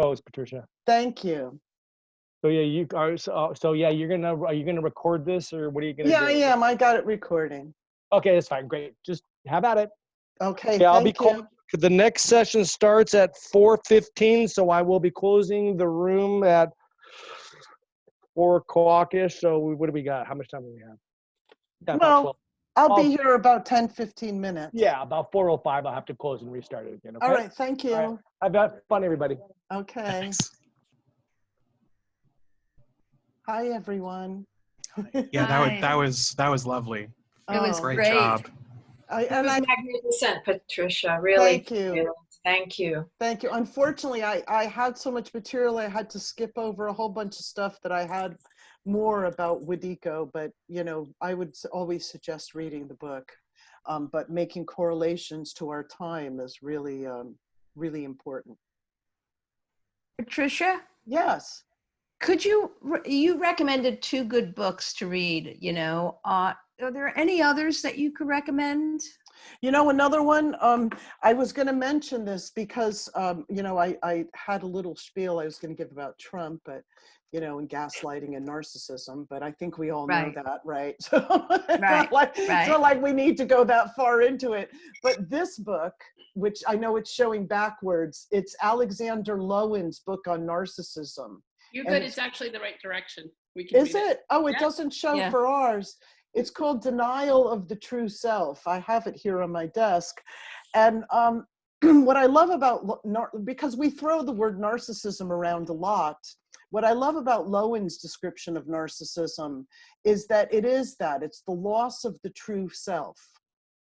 goes, Patricia. Thank you. So yeah, you are. So yeah, are you gonna record this, or what are you gonna do? Yeah, I am. I got it recording. Okay, that's fine. Great. Just have at it. Okay, Yeah, I'll be thank you. The next session starts at 4:15, so I will be closing the room at 4 o'clock-ish. So what do we got? How much time do we have? Got about 12. Well, I'll be here about 10, 15 minutes. Yeah, about 4:05. I'll have to close and restart it again. Okay. All right. Thank you. All right. Have fun, everybody. Okay. Thanks. Hi, everyone. Yeah, Hi. that was lovely. It was Oh, Great great. job. It was magnificent, Patricia. Really. Thank you. Fabulous. Thank you. Thank you. Unfortunately, I had so much material, I had to skip over a whole bunch of stuff that I had more about Wadiko, but I would always suggest reading the book. But making correlations to our time is really, really important. Patricia, Yes. could you recommended 2 good books to read, are there any others that you could recommend? Another one, I was going to mention this because, I had a little spiel I was going to give about Trump, but, and gaslighting and narcissism, but I think we all know that, right? So it's not like we need to go that far into it. But this book, which I know it's showing backwards, it's Alexander Lowen's book on narcissism. You're good. It's actually the right direction. We can Is it? Oh, it doesn't show for ours. It's called Denial of the True Self. I have it here on my desk. And what I love about, because we throw the word narcissism around a lot, what I love about Lowen's description of narcissism is that it's the loss of the true self,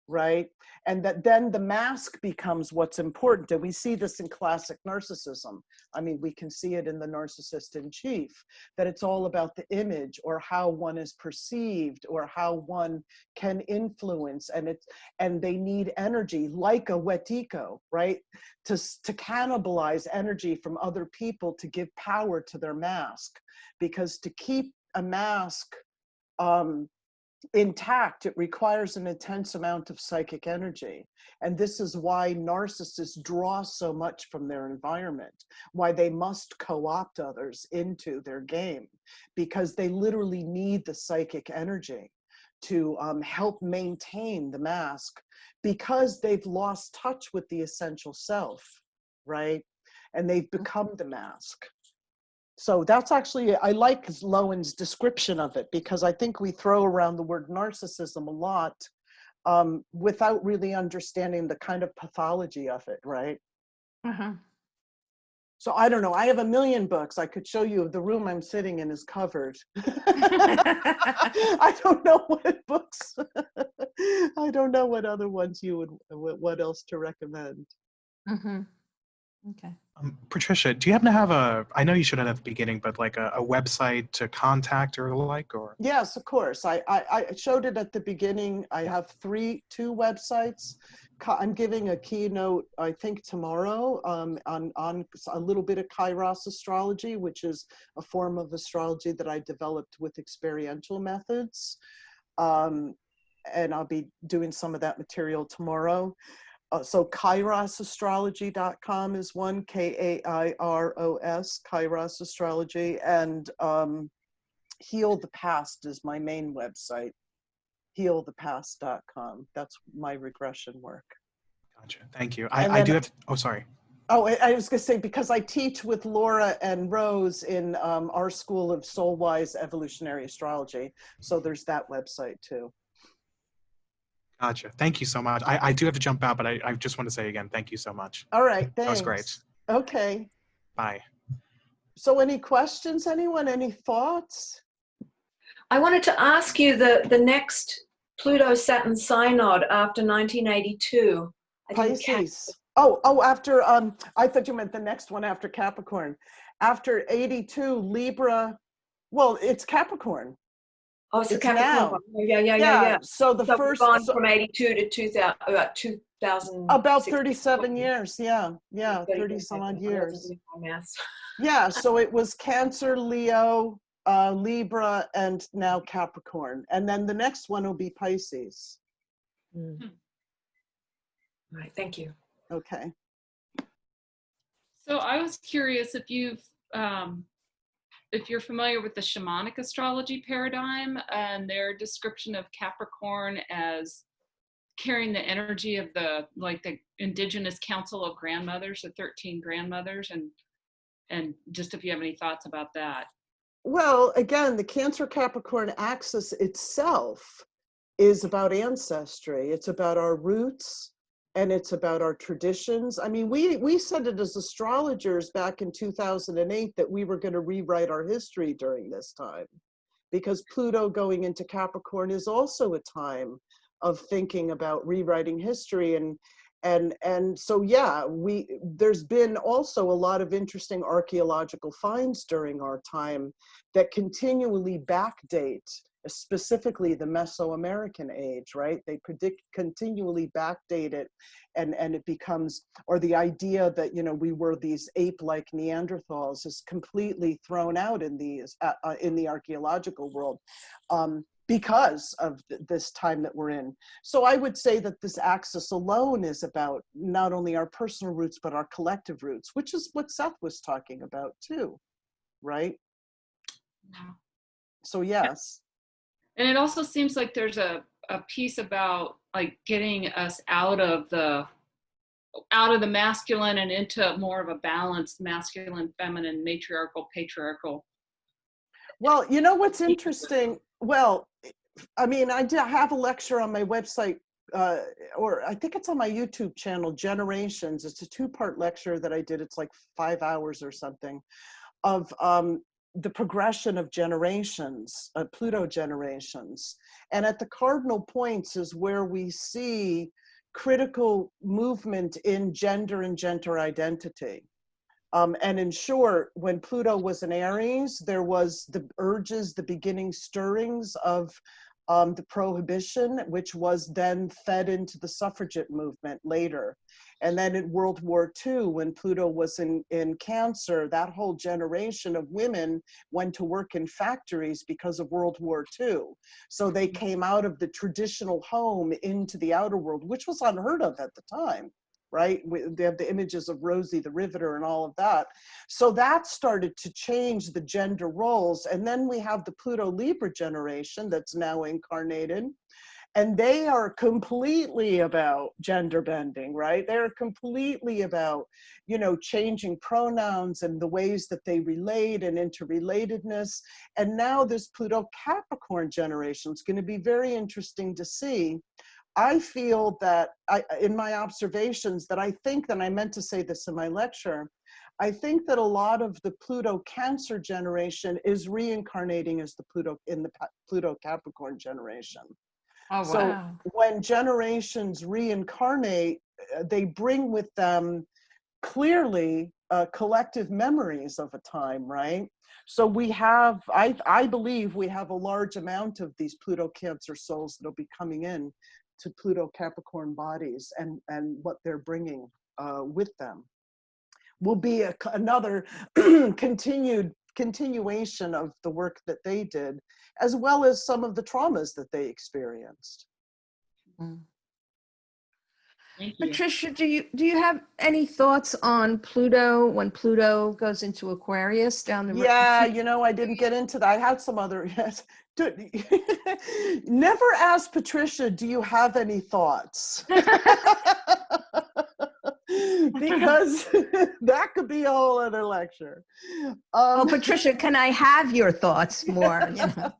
right? And that then the mask becomes what's important. And we see this in classic narcissism. I mean, we can see it in the narcissist in chief, that it's all about the image or how one is perceived or how one can influence. And they need energy like a Wetiko, right? To cannibalize energy from other people to give power to their mask. Because to keep a mask, intact, it requires an intense amount of psychic energy. And this is why narcissists draw so much from their environment, why they must co-opt others into their game, because they literally need the psychic energy to help maintain the mask, because they've lost touch with the essential self, right? And they've become the mask. So that's actually, I like Lowen's description of it, because I think we throw around the word narcissism a lot without really understanding the kind of pathology of it, right? Uh-huh. So I don't know, I have a million books. I could show you. The room I'm sitting in is covered. I don't know what books, I don't know what other ones what else to recommend. Mm-hmm. Okay. Patricia, do you happen to have I know you should have at the beginning, but like a website to contact or the like, or? Yes, of course. I showed it at the beginning. I have two websites. I'm giving a keynote, I think tomorrow, on a little bit of Kairos astrology, which is a form of astrology that I developed with experiential methods. And I'll be doing some of that material tomorrow. So kairosastrology.com is one, Kairos, Kairos Astrology, and Heal the Past is my main website, healthepast.com. That's my regression work. Gotcha, thank you. I do have, sorry. Oh, I was gonna say, because I teach with Laura and Rose in our School of Soul-Wise Evolutionary Astrology. So there's that website too. Gotcha. Thank you so much. I do have to jump out, but I just want to say again, thank you so much. All right, thanks. That was great. Okay. Bye. So any questions, anyone? Any thoughts? I wanted to ask you the next Pluto-Saturn synod after 1982. Pisces. Oh, after, I thought you meant the next one after Capricorn. After 82, Libra, well, it's Capricorn. Oh, it's the Capricorn. Yeah. So the first gone from 82 to 2000. About 37 years. Yeah, 30 some odd years. Yeah, so it was Cancer, Leo, Libra, and now Capricorn. And then the next one will be Pisces. All right, thank you. Okay. So I was curious if you're familiar with the shamanic astrology paradigm and their description of Capricorn as carrying the energy of the indigenous council of grandmothers, the 13 grandmothers, and just if you have any thoughts about that. Well, again, the Cancer Capricorn axis itself is about ancestry. It's about our roots and it's about our traditions. I mean, we said it as astrologers back in 2008 that we were going to rewrite our history during this time, because Pluto going into Capricorn is also a time of thinking about rewriting history. And so, yeah, there's been also a lot of interesting archaeological finds during our time that continually backdate, specifically the Mesoamerican age, right? They continually backdate it, and it becomes, or the idea that, you know, we were these ape-like Neanderthals is completely thrown out in the archaeological world. Because of this time that we're in. So I would say that this axis alone is about not only our personal roots, but our collective roots, which is what Seth was talking about too, right? Yeah. So yes. And it also seems like there's a piece about like getting us out of the masculine and into more of a balanced masculine, feminine, matriarchal, patriarchal. Well, you know what's interesting? Well, I mean, I have a lecture on my website, or I think it's on my YouTube channel, Generations. It's a 2-part lecture that I did. It's like 5 hours or something, of the progression of generations, Pluto generations. And at the cardinal points is where we see critical movement in gender and gender identity. And in short, when Pluto was in Aries, there was the urges, the beginning stirrings of the prohibition, which was then fed into the suffragette movement later. And then in World War II, when Pluto was in Cancer, that whole generation of women went to work in factories because of World War II. So they came out of the traditional home into the outer world, which was unheard of at the time. Right? They have the images of Rosie the Riveter and all of that. So that started to change the gender roles. And then we have the Pluto Libra generation that's now incarnated. And they are completely about gender bending, right? They're completely about, you know, changing pronouns and the ways that they relate and interrelatedness. And now this Pluto Capricorn generation is going to be very interesting to see. I feel that in my observations that I think that I meant to say this in my lecture, I think that a lot of the Pluto Cancer generation is reincarnating as the Pluto Capricorn generation. Oh, wow. So when generations reincarnate, they bring with them clearly collective memories of a time, right? So we have, I believe we have a large amount of these Pluto Cancer souls that'll be coming in to Pluto Capricorn bodies, and what they're bringing with them will be another continuation of the work that they did, as well as some of the traumas that they experienced. Mm. Thank you. Patricia, do you have any thoughts on Pluto when Pluto goes into Aquarius down the road? Yeah, you know, I didn't get into that. I had some other, yes. Never ask Patricia, do you have any thoughts? Because that could be a whole other lecture. Well, Patricia, can I have your thoughts more? You know?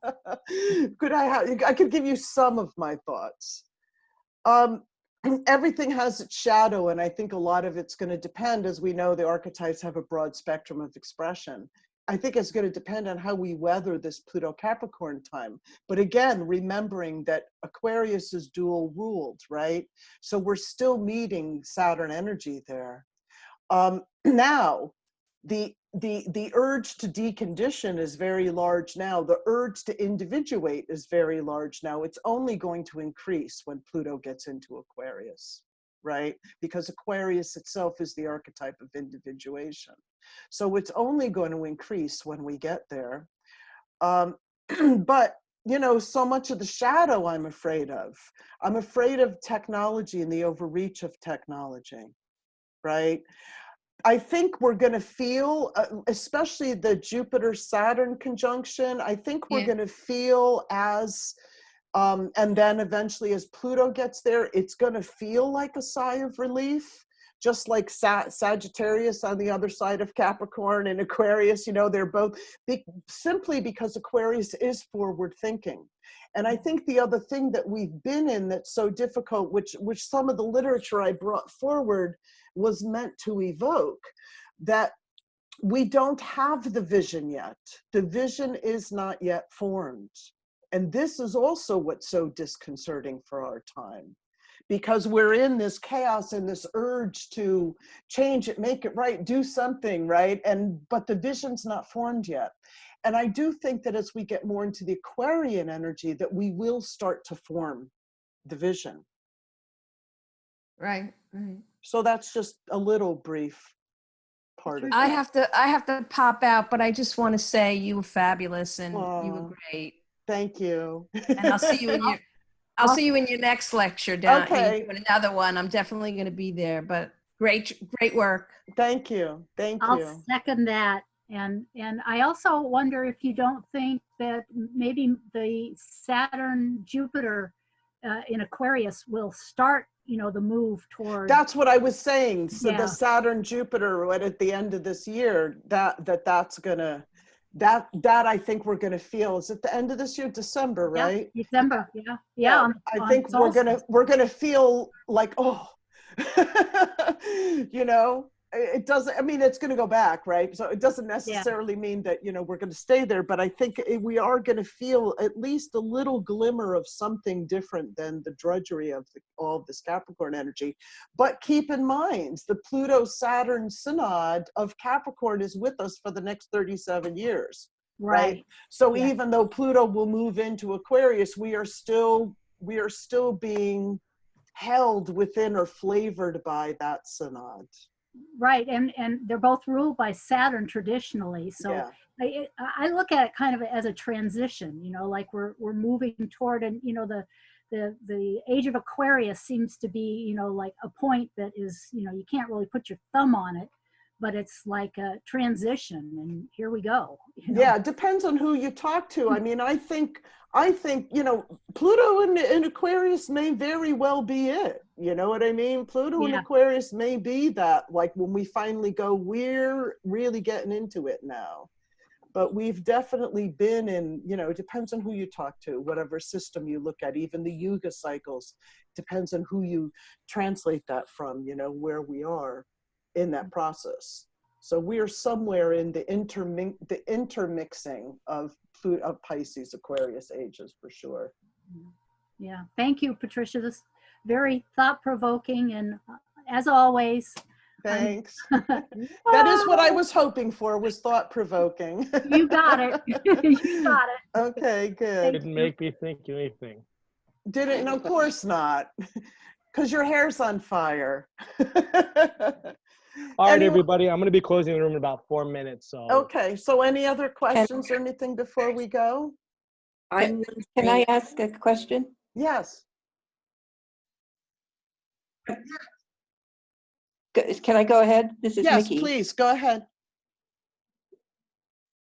I could give you some of my thoughts. Everything has its shadow, and I think a lot of it's going to depend. As we know, the archetypes have a broad spectrum of expression. I think it's going to depend on how we weather this Pluto Capricorn time. But again, remembering that Aquarius is dual ruled, right? So we're still meeting Saturn energy there. Now, the urge to decondition is very large now. The urge to individuate is very large now. It's only going to increase when Pluto gets into Aquarius, right? Because Aquarius itself is the archetype of individuation. So it's only going to increase when we get there. But, you know, so much of the shadow I'm afraid of. I'm afraid of technology and the overreach of technology, right? I think we're going to feel, especially the Jupiter-Saturn conjunction, I think we're Yeah. going to feel as, and then eventually as Pluto gets there, it's going to feel like a sigh of relief, just like Sagittarius on the other side of Capricorn and Aquarius, you know, they're both simply because Aquarius is forward thinking. And I think the other thing that we've been in that's so difficult, which some of the literature I brought forward was meant to evoke, that we don't have the vision yet. The vision is not yet formed. And this is also what's so disconcerting for our time, because we're in this chaos and this urge to change it, make it right, do something, right? But the vision's not formed yet. And I do think that as we get more into the Aquarian energy, that we will start to form the vision. Right, right. So that's just a little brief part of I it. have to pop out, but I just want to say you were fabulous and you were Aw. great. Thank you. And I'll see you in your I'll see you in your next lecture down. Okay. Doing another one. I'm definitely going to be there. But great work. Thank you. Thank I'll you. second that. And I also wonder if you don't think that maybe the Saturn Jupiter in Aquarius will start, you know, the move toward. That's what I was saying. So Yeah. the Saturn Jupiter right at the end of this year, that's gonna, that I think we're gonna feel. Is it the end of this year, December, Yeah, right? December. Yeah. Yeah. I think we're gonna feel like, oh, you know, it doesn't, I mean, it's going to go back, right? So it doesn't necessarily mean that, you know, we're going to stay there, but I think we are going to feel at least a little glimmer of something different than the drudgery of all of this Capricorn energy. But keep in mind, the Pluto-Saturn synod of Capricorn is with us for the next 37 years, right? So Yeah. even though Pluto will move into Aquarius, we are still being held within or flavored by that synod. Right, and they're both ruled by Saturn traditionally. So yeah. I look at it kind of as a transition, you know, like we're moving toward, and you know, the age of Aquarius seems to be, you know, like a point that is, you know, you can't really put your thumb on it, but it's like a transition, and here we go. You know? Yeah, it depends on who you talk to. I mean, I think, you know, Pluto in Aquarius may very well be it. You know what I mean? Pluto in Aquarius may be that, like when we finally go, we're really getting into it now. But we've definitely been in, you know, it depends on who you talk to, whatever system you look at, even the Yuga cycles, depends on who you translate that from, you know, where we are in that process. So we are somewhere in the intermixing of Pisces, Aquarius ages for sure. Yeah, thank you, Patricia. This is very thought-provoking, and as always. Thanks. That is what I was hoping for, was thought-provoking. You got it. You got it. Okay, good. Didn't make me think anything. Didn't? No, of course not. Because your hair's on fire. All right, everybody, I'm going to be closing the room in about 4 minutes. So. Okay, so any other questions or anything before we go? Can I ask a question? Yes. Can I go ahead? This is yes, Mickey. Yes, please, go ahead.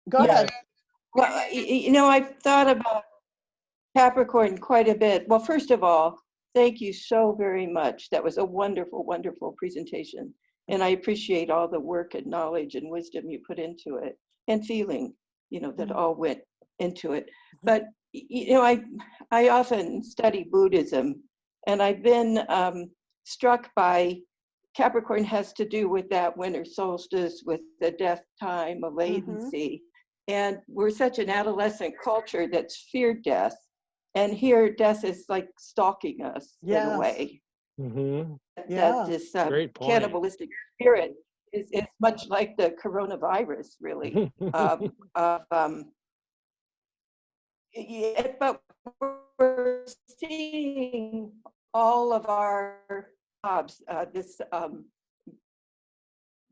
Go ahead. Well, you know, I've thought about Capricorn quite a bit. Well, first of all, thank you so very much. That was a wonderful, wonderful presentation. And I appreciate all the work and knowledge and wisdom you put into it, and feeling, you know, that all went into it. But, you know, I often study Buddhism, and I've been struck by Capricorn has to do with that winter solstice, with the death time, a latency. And we're such an adolescent culture that's feared death. And here death is like stalking us in a way. That this cannibalistic spirit is much like the coronavirus, really. But we're seeing all of our jobs,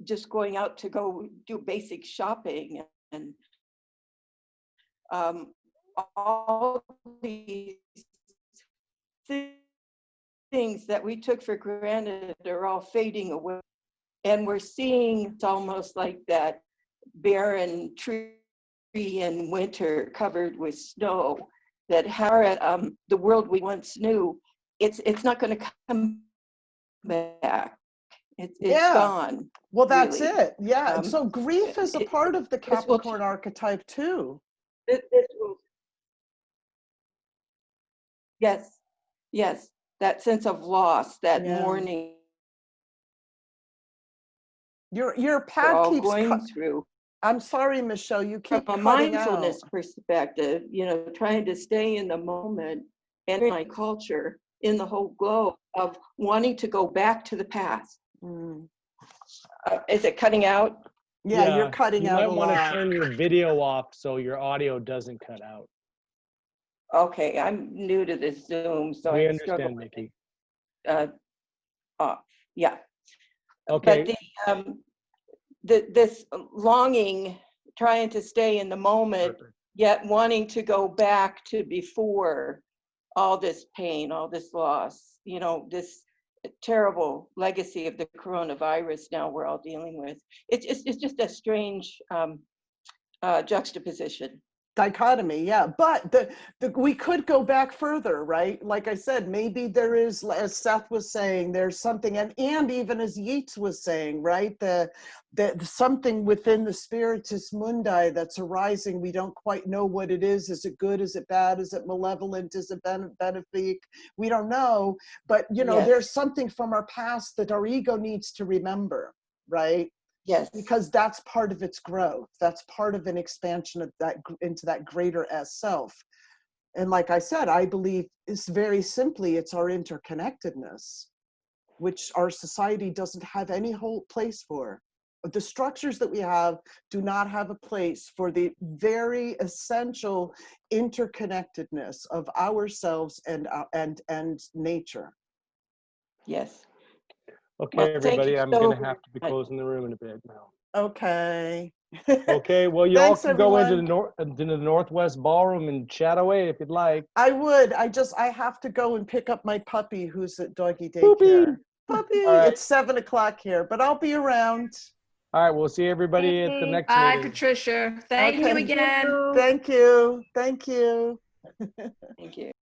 just going out to go do basic shopping, and all these things that we took for granted are all fading away. And we're seeing, it's almost like that barren tree in winter covered with snow, that the world we once knew, it's not going to come back. It's Yeah. gone. Well, that's really. it. Yeah. And so grief is a part of the this will Capricorn archetype too. This will, yes, that sense of loss, that Yeah. mourning Your we're pad all keeps going through. I'm sorry, Michelle, you From keep a cutting mindfulness out. perspective, trying to stay in the moment, and in my culture, in the whole globe of wanting to go back to the past. Is it cutting out? Yeah, you're cutting you out might a want to lot. turn your video off so your audio doesn't cut out. Okay, I'm new to this Zoom, so We I struggle understand, with Nikki. it. Yeah. Okay. But this longing, trying to stay in the moment, Perfect. yet wanting to go back to before all this pain, all this loss, this terrible legacy of the coronavirus now we're all dealing with. It's just a strange juxtaposition. Dichotomy, yeah. But we could go back further, right? Like I said, maybe there is, as Seth was saying, there's something, and even as Yeats was saying, right? The something within the spiritus mundi that's arising. We don't quite know what it is. Is it good? Is it bad? Is it malevolent? Is it benefic? We don't know. But Yes. there's something from our past that our ego needs to remember, right? Yes. Because that's part of its growth. That's part of an expansion of that into that greater S self. And like I said, I believe it's very simply, it's our interconnectedness, which our society doesn't have any whole place for. The structures that we have do not have a place for the very essential interconnectedness of ourselves and nature. Yes. Okay, Well, thank everybody, you I'm so going to have to be much. closing the room in a bit now. Okay. Okay, well, you all Thanks, can go into everyone. the Northwest Ballroom and chat away if you'd like. I would. I have to go and pick up my puppy who's at doggy Poopy. daycare. Puppy. All right. It's 7:00 here, but I'll be around. All right, we'll see everybody at the next Bye, meeting. Patricia. Thank you Okay. again. Thank you. Thank you. Thank you.